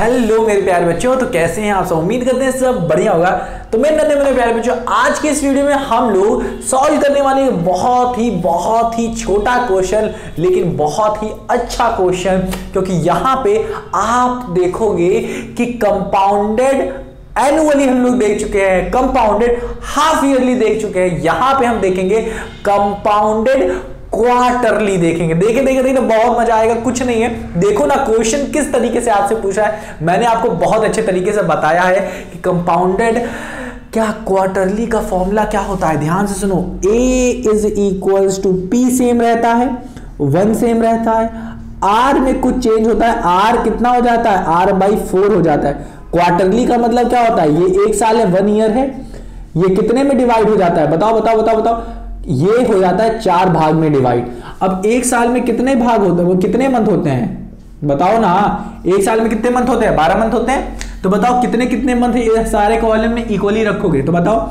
Hello मेरे प्यारे बच्चों, तो कैसे हैं आप सब। उम्मीद करते हैं सब बढ़िया होगा। तो मेरे प्यारे बच्चों, आज के इस वीडियो में हम लोग सॉल्व करने वाले बहुत ही छोटा क्वेश्चन, लेकिन बहुत ही अच्छा क्वेश्चन, क्योंकि यहां पे आप देखोगे कि कंपाउंडेड एनुअली हम लोग देख चुके हैं, कंपाउंडेड हाफ ईयरली देख चुके हैं। यहां पे हम देखेंगे कंपाउंडेड क्वार्टरली देखेंगे। देखे बहुत मजा आएगा। कुछ नहीं है, देखो ना क्वेश्चन किस तरीके से आपसे पूछा है। मैंने आपको बहुत अच्छे तरीके से बताया है कि कंपाउंडेड क्या क्वार्टरली का फॉर्मूला क्या होता है। ध्यान से सुनो, A is equals to P same रहता है, 1 सेम रहता है, R में कुछ चेंज होता है, R कितना हो जाता है, R/4 हो जाता है। क्वार्टरली का मतलब क्या होता है, ये 1 साल है, 1 ईयर है, ये कितने में डिवाइड हो जाता है, बताओ। ये हो जाता है 4 भाग में डिवाइड। अब 1 साल में कितने भाग होते हैं, वो कितने मंथ होते हैं बताओ ना। 1 साल में कितने मंथ होते हैं, 12 मंथ होते हैं। तो बताओ कितने मंथ ये सारे कॉलम में इक्वली रखोगे। तो बताओ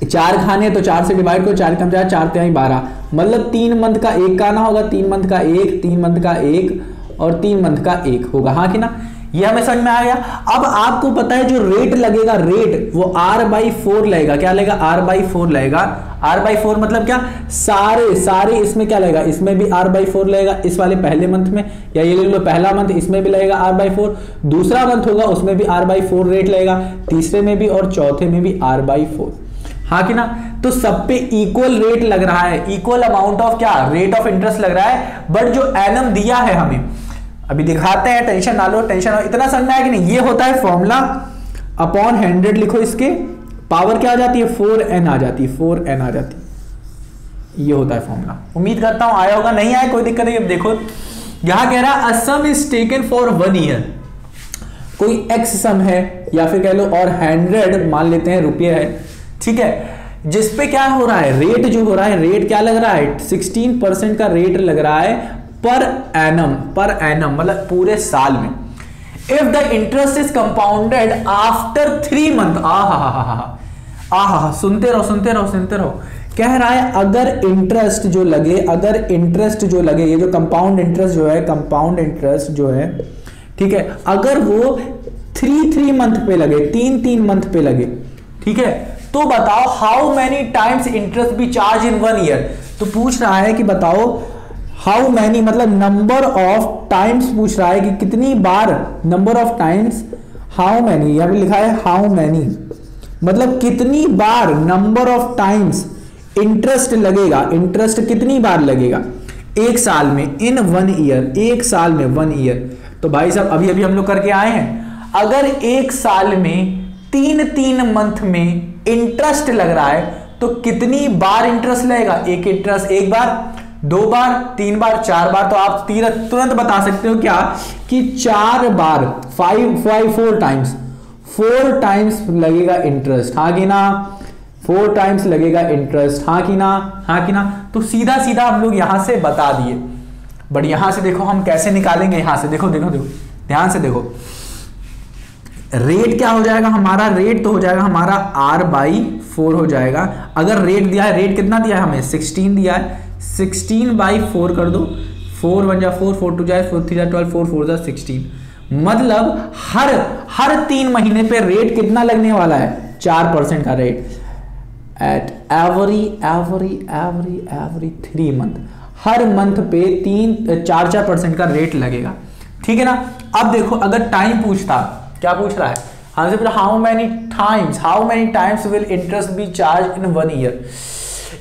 4 खाने, तो 4 से डिवाइड करो, 4 कम 4, 4 3 12, मतलब 3 मंथ का 1 का आना होगा, 3 मंथ का 1, 3 मंथ का 1 और 3 मंथ का 1 होगा। हाँ कि ना, ये हमें समझ में आ गया। अब आपको पता है जो रेट लगेगा, रेट वो R/4 लगेगा। क्या लगेगा, R/4 लगेगा। R/4 मतलब क्या, सारे इसमें क्या लगेगा, इसमें भी R/4 लगेगा, इस वाले पहले मंथ में, या ये ले लो पहला मंथ, इसमें भी लगेगा R/4, दूसरा मंथ होगा उसमें भी R/4 रेट लगेगा, तीसरे में भी और चौथे में भी R/4। हाँ कि ना, तो सब पे इक्वल रेट लग रहा है, इक्वल अमाउंट ऑफ क्या, रेट ऑफ इंटरेस्ट लग रहा है। बट जो एनम दिया है हमें, अभी दिखाते हैं, टेंशन ना लो, इतना समझ में आया कि नहीं। ये होता है फॉर्मूला अपॉन 100 लिखो, इसके पावर क्या आ जाती है, 4n आ जाती है, 4n आ जाती है। ये होता है फॉर्मूला। उम्मीद करता हूं आया होगा, नहीं आया कोई दिक्कत नहीं। अब देखो यहां कह रहा है a sum is taken for 1 year. कोई x सम है या फिर कह लो, और 100 मान लेते हैं रुपये है, ठीक है, जिसपे क्या हो रहा है, रेट जो हो रहा है, रेट क्या लग रहा है, 16% का रेट लग रहा है पर एनम मतलब पूरे साल में। If the interest is compounded after 3 month, सुनते रहो। कह रहा है अगर इंटरेस्ट जो लगे, ये जो कंपाउंड इंटरेस्ट जो है, ठीक है, अगर वो 3 मंथ पे लगे, 3 मंथ पे लगे, ठीक है, तो बताओ how many times interest be charge in 1 year. तो पूछ रहा है कि बताओ हाउ मैनी, मतलब नंबर ऑफ टाइम्स पूछ रहा है कि कितनी बार, number of times, how many, यहां पे लिखा है हाउ मैनी, मतलब कितनी बार, नंबर ऑफ टाइम्स इंटरेस्ट लगेगा, इंटरेस्ट कितनी बार लगेगा 1 साल में, इन 1 ईयर, 1 साल में 1 ईयर। तो भाई साहब अभी हम लोग करके आए हैं, अगर 1 साल में 3 मंथ में इंटरेस्ट लग रहा है तो कितनी बार इंटरेस्ट लगेगा, एक इंटरेस्ट 1 बार, 2 बार, 3 बार, 4 बार। तो आप तुरंत बता सकते हो क्या कि 4 बार, 4 टाइम्स लगेगा इंटरेस्ट। हाँ कि ना, 4 टाइम्स लगेगा इंटरेस्ट। हाँ कि ना। तो सीधा हम लोग यहां से बता दिए। बट यहां से देखो हम कैसे निकालेंगे, यहां से देखो ध्यान से देखो। रेट क्या हो जाएगा हमारा, रेट तो हो जाएगा हमारा R/4 हो जाएगा। अगर रेट दिया है, रेट कितना दिया है हमें, 16 दिया है, 16/4 कर दो, 4 1 जा 4, 4 2 जा 4 3 जा 12, 4 4 जा 16, मतलब हर 3 महीने पे रेट कितना लगने वाला है, 4% का rate at every 3 month. Her month पे 4% का रेट लगेगा, ठीक है ना। अब देखो अगर टाइम पूछता, क्या पूछ रहा है हमसे, how many times will interest be charge in 1 year.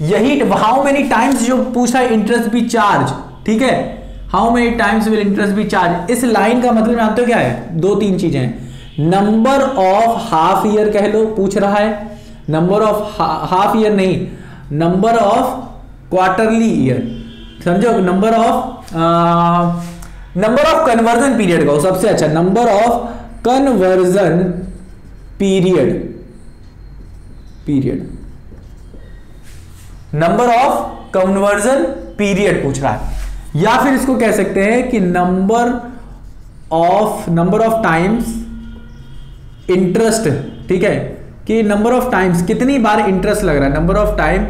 यही हाउ मेनी टाइम्स जो पूछा है, इंटरेस्ट बी चार्ज, ठीक है, how many times will interest be charge. इस लाइन का मतलब जानते हो क्या है, 2-3 चीजें हैं। नंबर ऑफ हाफ ईयर कह लो, पूछ रहा है, नंबर ऑफ हाफ ईयर नहीं, नंबर ऑफ क्वार्टरली ईयर, समझो, नंबर ऑफ कन्वर्जन पीरियड का सबसे अच्छा, number of conversion period, number of conversion period पूछ रहा है। या फिर इसको कह सकते हैं कि नंबर ऑफ टाइम्स इंटरेस्ट, ठीक है, कि नंबर ऑफ टाइम्स कितनी बार इंटरेस्ट लग रहा है, number of time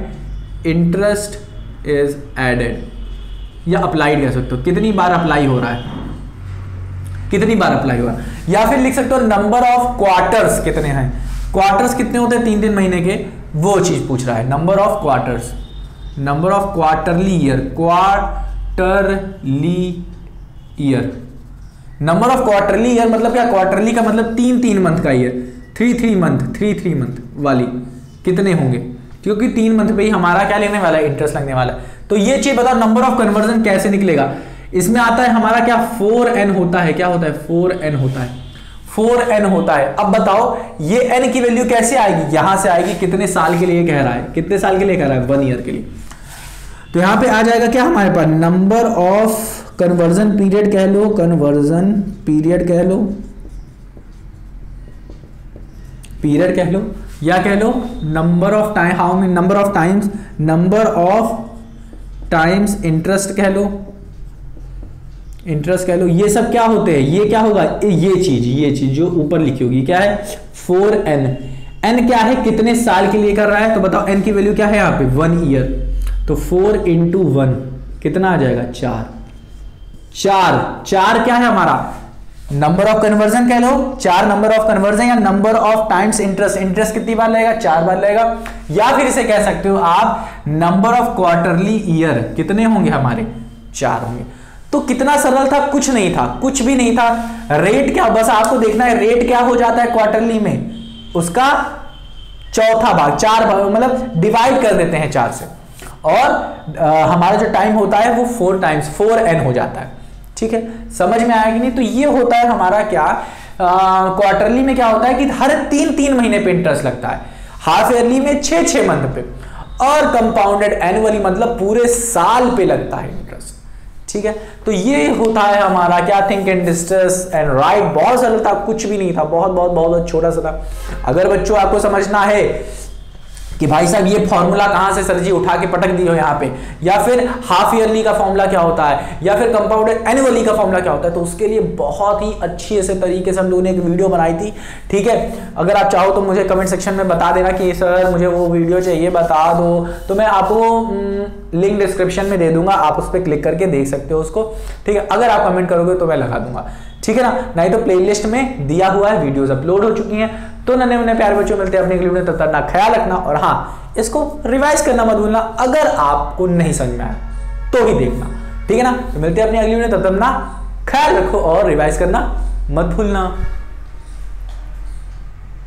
interest is added, या अप्लाइड कह सकते हो, कितनी बार अप्लाई हो रहा है। कितनी बार अप्लाई हुआ। या फिर लिख सकते हो नंबर ऑफ क्वार्टर्स कितने हैं, क्वार्टर्स कितने होते हैं 3-3 महीने के, वो चीज पूछ रहा है। Number of quarters, number of quarterly year, quarterly year, number of quarterly year मतलब क्या, क्वार्टरली का मतलब 3-3 मंथ का ईयर, 3-3 मंथ वाली कितने होंगे, क्योंकि 3 मंथ पे ही हमारा क्या लेने वाला है, इंटरेस्ट लगने वाला है। तो ये चीज बताओ नंबर ऑफ कन्वर्जन कैसे निकलेगा। इसमें आता है हमारा क्या 4n होता है, क्या होता है 4n होता है, 4n होता है। अब बताओ ये n की वैल्यू कैसे आएगी, यहां से आएगी, कितने साल के लिए कह रहा है, कितने साल के लिए कह रहा है, 1 ईयर के लिए। तो यहां पे आ जाएगा क्या हमारे पास, नंबर ऑफ कन्वर्जन पीरियड कह लो, कन्वर्जन पीरियड कह लो, पीरियड कह लो, या कह लो number of time, how many number of times, number of times interest कह लो, इंटरेस्ट कह लो। ये सब क्या होते हैं, ये क्या होगा, ये चीज जो ऊपर लिखी होगी क्या है 4n। n क्या है, कितने साल के लिए कर रहा है, तो बताओ n की वैल्यू क्या है यहाँ पे 1 ईयर, तो 4 × 1 कितना आ जाएगा 4 क्या है हमारा नंबर ऑफ कन्वर्जन कह लो, 4 नंबर ऑफ कन्वर्जन, या number of times interest, interest कितनी बार लगेगा 4 बार लगेगा। या फिर इसे कह सकते हो आप नंबर ऑफ क्वार्टरली ईयर, कितने होंगे हमारे 4 होंगे। तो कितना सरल था, कुछ नहीं था, कुछ भी नहीं था। रेट क्या, बस आपको देखना है रेट क्या हो जाता है क्वार्टरली में, उसका चौथा भाग, 4 भाग मतलब डिवाइड कर देते हैं 4 से, और हमारा जो टाइम होता है वो 4 टाइम्स 4n हो जाता है। ठीक है, समझ में आया कि नहीं। तो ये होता है हमारा क्या, क्वार्टरली में क्या होता है कि हर 3-3 महीने पे इंटरेस्ट लगता है, हाफ ईयरली में 6-6 मंथ पे, और कंपाउंडेड एनुअली मतलब पूरे साल पे लगता है इंटरेस्ट। ठीक है, तो ये होता है हमारा क्या, think and discuss and right. बहुत सरल था, कुछ भी नहीं था, बहुत बहुत बहुत छोटा सा था। अगर बच्चों आपको समझना है कि भाई साहब ये फॉर्मूला कहां से सर जी उठा के पटक दी हो यहाँ पे, या फिर हाफ ईयरली का फॉर्मूला क्या होता है, या फिर कंपाउंडेड एनुअली का फॉर्मूला क्या होता है, तो उसके लिए बहुत ही अच्छी ऐसे तरीके से हम लोगों ने एक वीडियो बनाई थी। ठीक है, अगर आप चाहो तो मुझे कमेंट सेक्शन में बता देना कि सर मुझे वो वीडियो चाहिए, बता दो, तो मैं आपको लिंक डिस्क्रिप्शन में दे दूंगा, आप उस पर क्लिक करके देख सकते हो उसको। ठीक है, अगर आप कमेंट करोगे तो मैं लगा दूंगा। ठीक है ना, नहीं तो प्लेलिस्ट में दिया हुआ है, वीडियोस अपलोड हो चुकी हैं। तो नन्हे मुन्ने प्यारे बच्चों, मिलते हैं अपने अगली वीडियो में, तब तक अपना ख्याल रखना, और हाँ इसको रिवाइज करना मत भूलना, अगर आपको नहीं समझ में आया तो ही देखना। ठीक है ना, तो मिलते हैं अपनी अगली वीडियो में, तब तक अपना ख्याल रखो और रिवाइज करना मत भूलना।